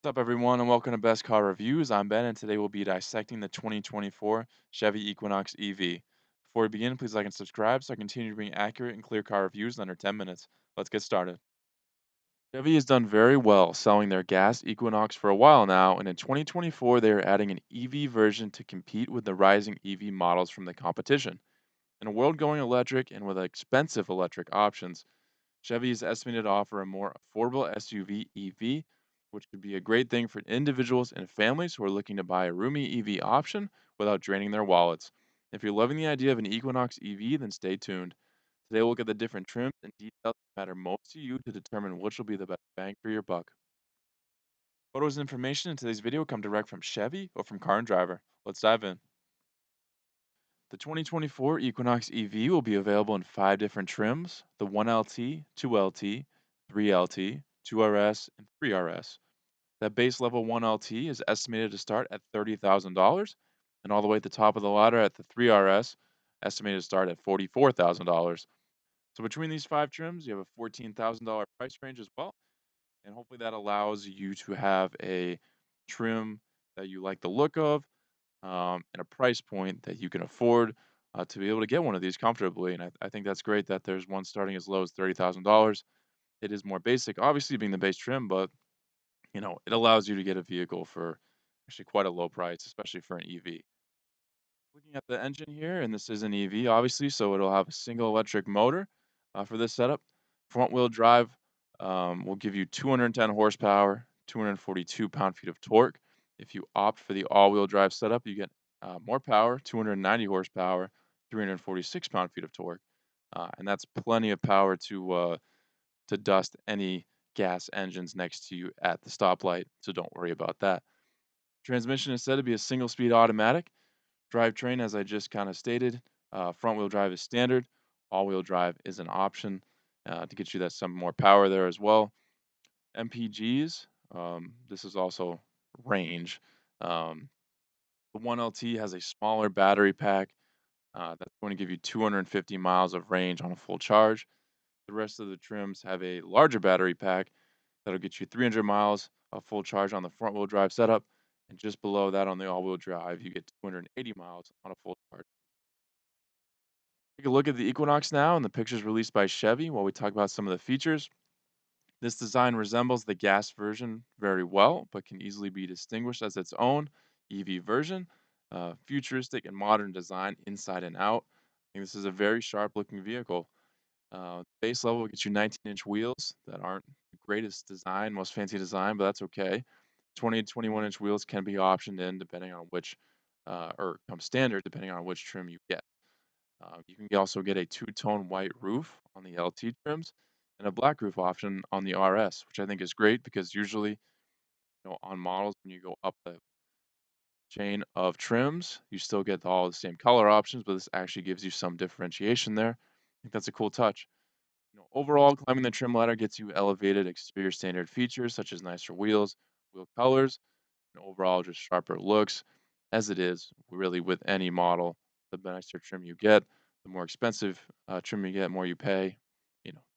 What's up, everyone, and welcome to Best Car Reviews. I'm Ben, and today we'll be dissecting the 2024 Chevy Equinox EV. Before we begin, please like and subscribe so I continue to bring accurate and clear car reviews in under 10 minutes. Let's get started. Chevy has done very well selling their gas Equinox for a while now, and in 2024, they are adding an EV version to compete with the rising EV models from the competition. In a world going electric and with expensive electric options, Chevy is estimated to offer a more affordable SUV EV, which could be a great thing for individuals and families who are looking to buy a roomy EV option without draining their wallets. If you're loving the idea of an Equinox EV, then stay tuned. Today we'll look at the different trims and details that matter most to you to determine which will be the best bang for your buck. Photos and information in today's video come direct from Chevy or from Car and Driver. Let's dive in. The 2024 Equinox EV will be available in five different trims: the 1LT, 2LT, 3LT, 2RS, and 3RS. That base level 1LT is estimated to start at $30,000, and all the way at the top of the ladder at the 3RS, estimated to start at $44,000. So between these five trims, you have a $14,000 price range as well, and hopefully that allows you to have a trim that you like the look of, and a price point that you can afford to be able to get one of these comfortably. And I think that's great that there's one starting as low as $30,000. It is more basic, obviously being the base trim, but it allows you to get a vehicle for actually quite a low price, especially for an EV. Looking at the engine here, and this is an EV, obviously, so it'll have a single electric motor for this setup. Front wheel drive will give you 210 horsepower, 242 pound-feet of torque. If you opt for the all-wheel drive setup, you get more power, 290 horsepower, 346 pound-feet of torque, and that's plenty of power to dust any gas engines next to you at the stoplight. So don't worry about that. Transmission is said to be a single-speed automatic. Drivetrain, as I just kind of stated, front wheel drive is standard. All wheel drive is an option to get you that some more power there as well. MPGs, this is also range. Um, the 1LT has a smaller battery pack that's going to give you 250 miles of range on a full charge. The rest of the trims have a larger battery pack that'll get you 300 miles of full charge on the front wheel drive setup. And just below that on the all wheel drive, you get 280 miles on a full charge. Take a look at the Equinox now and the pictures released by Chevy while we talk about some of the features. This design resembles the gas version very well, but can easily be distinguished as its own EV version. Futuristic and modern design inside and out. I think this is a very sharp looking vehicle. Base level gets you 19-inch wheels that aren't the greatest design, most fancy design, but that's okay. 20 to 21-inch wheels can be optioned in depending on which, or come standard depending on which trim you get. You can also get a two-tone white roof on the LT trims and a black roof option on the RS, which I think is great because usually, on models when you go up the chain of trims, you still get all the same color options, but this actually gives you some differentiation there. I think that's a cool touch. Overall, climbing the trim ladder gets you elevated exterior standard features such as nicer wheels, wheel colors, and overall just sharper looks, as it is really with any model. The nicer trim you get, the more expensive trim you get, more you pay.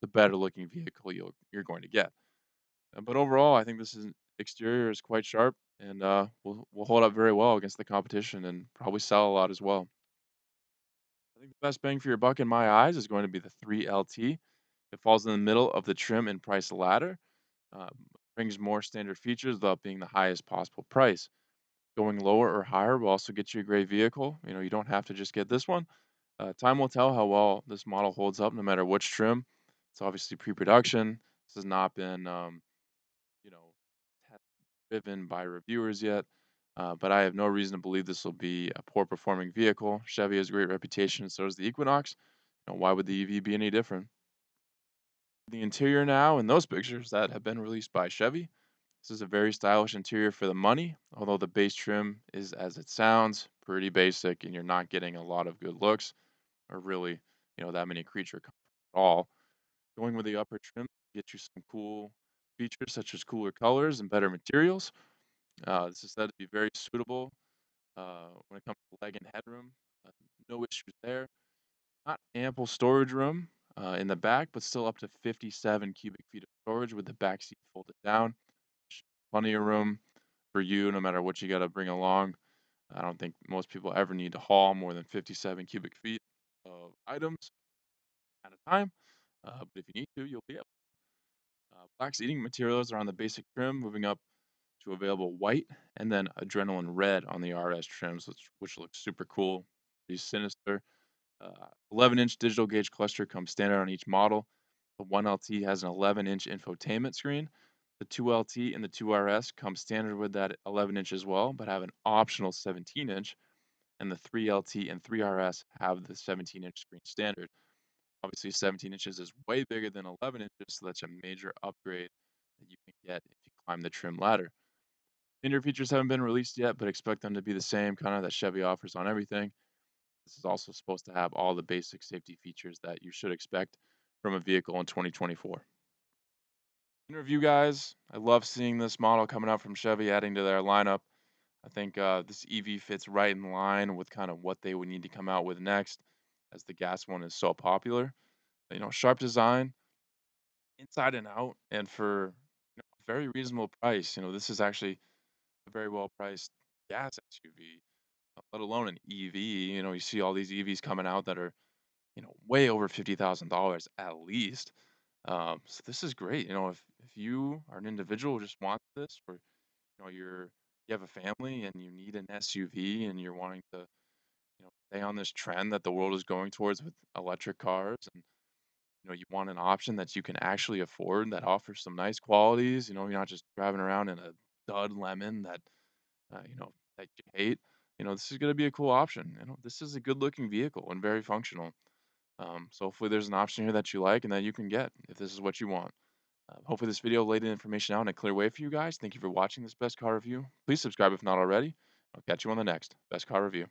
The better looking vehicle you're going to get. But overall, I think exterior is quite sharp and will hold up very well against the competition and probably sell a lot as well. I think the best bang for your buck in my eyes is going to be the 3LT. It falls in the middle of the trim and price ladder, brings more standard features without being the highest possible price. Going lower or higher will also get you a great vehicle. You don't have to just get this one. Time will tell how well this model holds up, no matter which trim. It's obviously pre-production. This has not been, you know, test driven by reviewers yet. But I have no reason to believe this will be a poor performing vehicle. Chevy has a great reputation, and so does the Equinox. Why would the EV be any different? The interior now in those pictures that have been released by Chevy. This is a very stylish interior for the money, although the base trim is, as it sounds, pretty basic, and you're not getting a lot of good looks or really, that many creature comforts at all. Going with the upper trim gets you some cool features such as cooler colors and better materials. This is said to be very suitable when it comes to leg and headroom. Uh, no issues there. Not ample storage room in the back, but still up to 57 cubic feet of storage with the back seat folded down. plenty of room for you no matter what you gotta bring along. I don't think most people ever need to haul more than 57 cubic feet of items at a time, but if you need to, you'll be able. Black seating materials are on the basic trim, moving up to available white and then adrenaline red on the RS trims, which looks super cool, pretty sinister. 11-inch digital gauge cluster comes standard on each model. The 1LT has an 11-inch infotainment screen. The 2LT and the 2RS come standard with that 11-inch as well, but have an optional 17-inch. And the 3LT and 3RS have the 17-inch screen standard. Obviously, 17 inches is way bigger than 11 inches, so that's a major upgrade that you can get if you climb the trim ladder. Interior features haven't been released yet, but expect them to be the same kind of that Chevy offers on everything. This is also supposed to have all the basic safety features that you should expect from a vehicle in 2024. In review, guys, I love seeing this model coming out from Chevy, adding to their lineup. I think this EV fits right in line with kind of what they would need to come out with next, as the gas one is so popular. Sharp design, inside and out, and for a very reasonable price. This is actually a very well priced gas SUV, let alone an EV. You see all these EVs coming out that are way over $50,000 at least. So this is great. If you are an individual who just wants this, or you have a family and you need an SUV and you're wanting to stay on this trend that the world is going towards with electric cars, and you want an option that you can actually afford that offers some nice qualities. You're not just driving around in a dud lemon that you hate. This is going to be a cool option. This is a good looking vehicle and very functional. So hopefully there's an option here that you like and that you can get if this is what you want. Hopefully this video laid the information out in a clear way for you guys. Thank you for watching this best car review. Please subscribe if not already. I'll catch you on the next best car review.